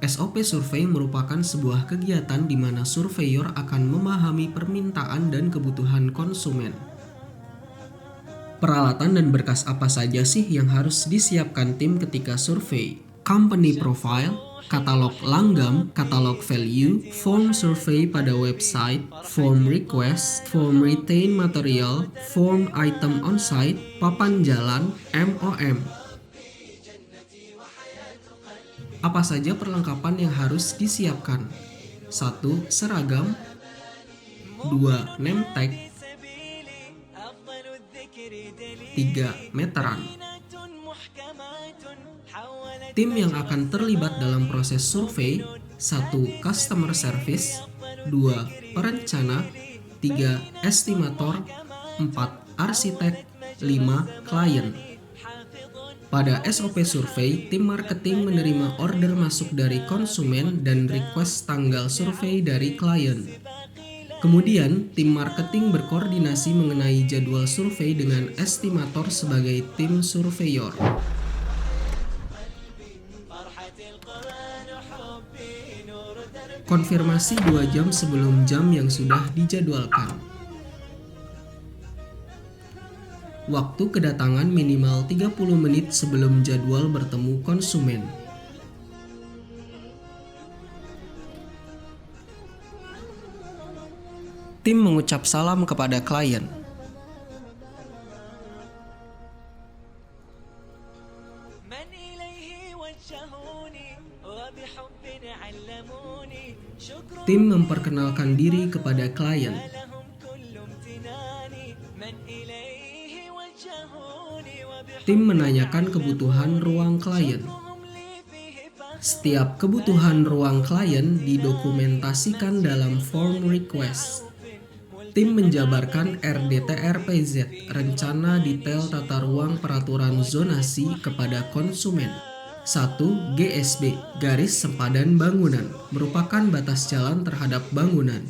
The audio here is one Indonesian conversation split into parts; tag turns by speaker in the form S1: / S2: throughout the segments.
S1: SOP survei merupakan sebuah kegiatan di mana surveyor akan memahami permintaan dan kebutuhan konsumen. Peralatan dan berkas apa saja sih yang harus disiapkan tim ketika survei? Company profile, katalog langgam, katalog value, form survei pada website, form request, form retain material, form item on-site, papan jalan, MOM. Apa saja perlengkapan yang harus disiapkan? 1. Seragam. 2. Name tag. 3. Meteran. Tim yang akan terlibat dalam proses survei: 1. Customer service, 2. Perencana, 3. Estimator, 4. Arsitek, 5. Klien. Pada SOP survei, tim marketing menerima order masuk dari konsumen dan request tanggal survei dari klien. Kemudian, tim marketing berkoordinasi mengenai jadwal survei dengan estimator sebagai tim surveyor. Konfirmasi 2 jam sebelum jam yang sudah dijadwalkan. Waktu kedatangan minimal 30 menit sebelum jadwal bertemu konsumen. Tim mengucap salam kepada klien. Tim memperkenalkan diri kepada klien. Tim menanyakan kebutuhan ruang klien. Setiap kebutuhan ruang klien didokumentasikan dalam form request. Tim menjabarkan RDTR-PZ, rencana detail tata ruang peraturan zonasi, kepada konsumen. 1. GSB, garis sempadan bangunan, merupakan batas jalan terhadap bangunan.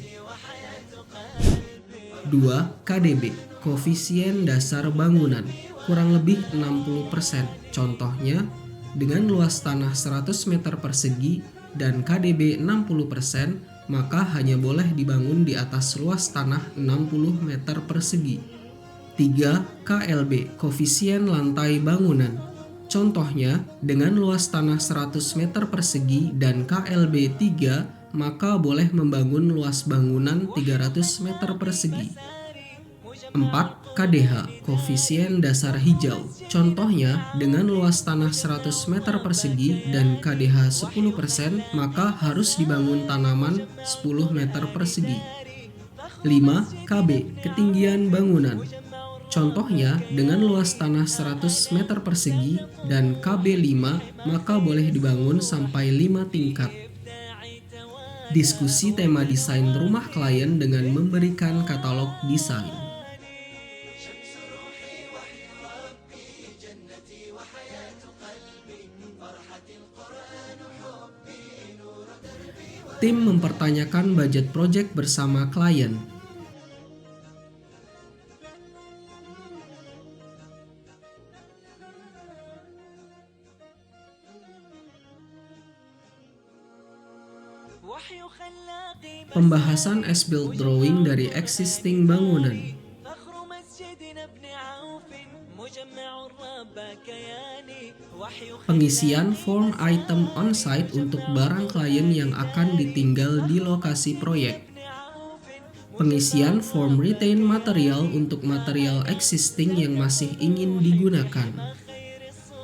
S1: 2. KDB, koefisien dasar bangunan, kurang lebih 60%. Contohnya, dengan luas tanah 100 meter persegi dan KDB 60%, maka hanya boleh dibangun di atas luas tanah 60 meter persegi. 3. KLB, koefisien lantai bangunan. Contohnya, dengan luas tanah 100 meter persegi dan KLB 3, maka boleh membangun luas bangunan 300 meter persegi. 4. KDH, koefisien dasar hijau. Contohnya, dengan luas tanah 100 meter persegi dan KDH 10%, maka harus dibangun tanaman 10 meter persegi. 5. KB, ketinggian bangunan. Contohnya, dengan luas tanah 100 meter persegi dan KB 5, maka boleh dibangun sampai 5 tingkat. Diskusi tema desain rumah klien dengan memberikan katalog desain. Tim mempertanyakan budget proyek bersama klien. Pembahasan as-built drawing dari existing bangunan. Pengisian form item on-site untuk barang klien yang akan ditinggal di lokasi proyek. Pengisian form retain material untuk material existing yang masih ingin digunakan.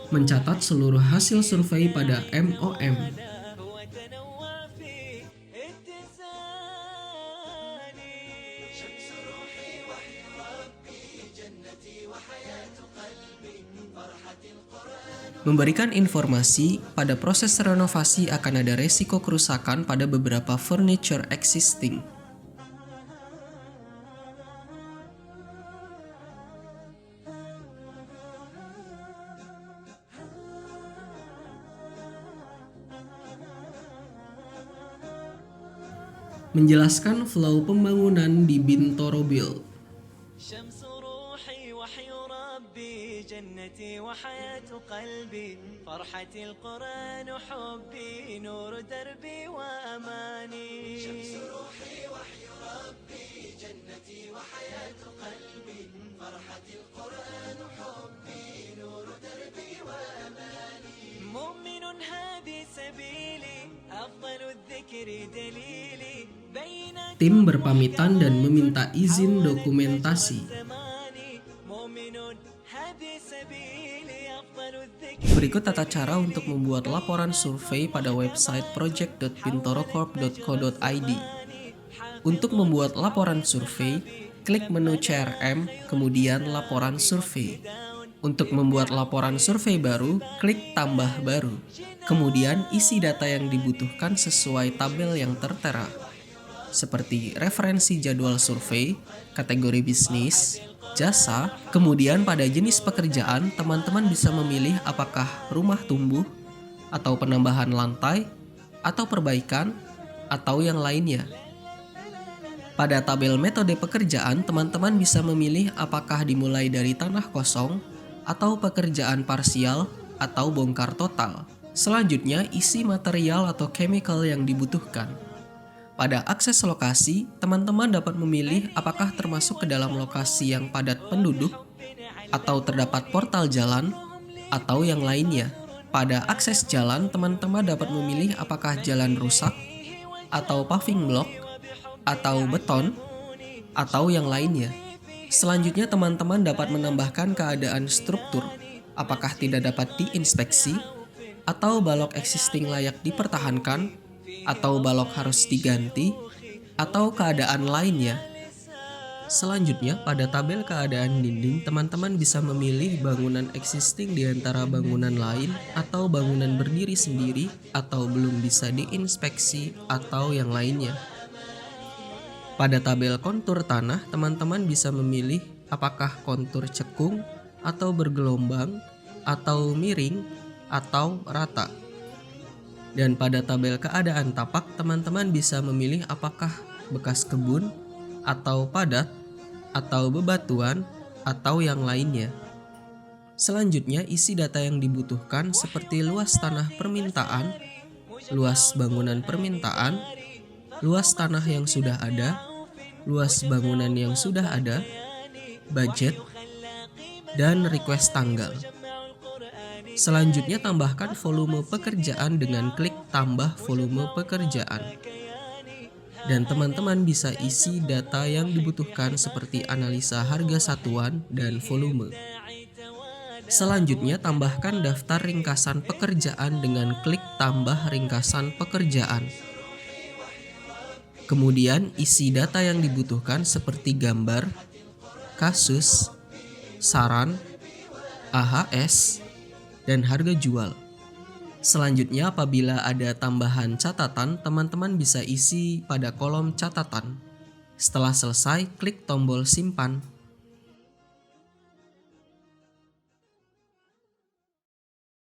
S1: Mencatat seluruh hasil survei pada MOM. Memberikan informasi, pada proses renovasi akan ada resiko kerusakan pada beberapa furniture existing. Menjelaskan flow pembangunan di Bintoro Build.
S2: وحي ربي جنتي وحياة قلبي فرحة القرآن حبي نور دربي وأماني شمس روحي وحي ربي جنتي وحياة قلبي فرحة القرآن حبي نور دربي وأماني مؤمن هذه سبيلي أفضل الذكر دليلي بين
S1: Tim berpamitan dan meminta izin dokumentasi. Berikut tata cara untuk membuat laporan survei pada website project.bintorocorp.co.id. Untuk membuat laporan survei, klik menu CRM, kemudian laporan survei. Untuk membuat laporan survei baru, klik tambah baru. Kemudian isi data yang dibutuhkan sesuai tabel yang tertera, seperti referensi jadwal survei, kategori bisnis, jasa. Kemudian pada jenis pekerjaan, teman-teman bisa memilih apakah rumah tumbuh, atau penambahan lantai, atau perbaikan, atau yang lainnya. Pada tabel metode pekerjaan, teman-teman bisa memilih apakah dimulai dari tanah kosong, atau pekerjaan parsial, atau bongkar total. Selanjutnya, isi material atau chemical yang dibutuhkan. Pada akses lokasi, teman-teman dapat memilih apakah termasuk ke dalam lokasi yang padat penduduk, atau terdapat portal jalan, atau yang lainnya. Pada akses jalan, teman-teman dapat memilih apakah jalan rusak, atau paving block, atau beton, atau yang lainnya. Selanjutnya, teman-teman dapat menambahkan keadaan struktur, apakah tidak dapat diinspeksi, atau balok existing layak dipertahankan, atau balok harus diganti, atau keadaan lainnya. Selanjutnya, pada tabel keadaan dinding, teman-teman bisa memilih bangunan existing di antara bangunan lain, atau bangunan berdiri sendiri, atau belum bisa diinspeksi, atau yang lainnya. Pada tabel kontur tanah, teman-teman bisa memilih apakah kontur cekung, atau bergelombang, atau miring, atau rata. Dan pada tabel keadaan tapak, teman-teman bisa memilih apakah bekas kebun, atau padat, atau bebatuan, atau yang lainnya. Selanjutnya, isi data yang dibutuhkan seperti luas tanah permintaan, luas bangunan permintaan, luas tanah yang sudah ada, luas bangunan yang sudah ada, budget, dan request tanggal. Selanjutnya, tambahkan volume pekerjaan dengan klik tambah volume pekerjaan. Dan teman-teman bisa isi data yang dibutuhkan seperti analisa harga satuan dan volume. Selanjutnya, tambahkan daftar ringkasan pekerjaan dengan klik tambah ringkasan pekerjaan. Kemudian, isi data yang dibutuhkan seperti gambar, kasus, saran, AHS, dan harga jual. Selanjutnya, apabila ada tambahan catatan, teman-teman bisa isi pada kolom catatan. Setelah selesai, klik tombol simpan.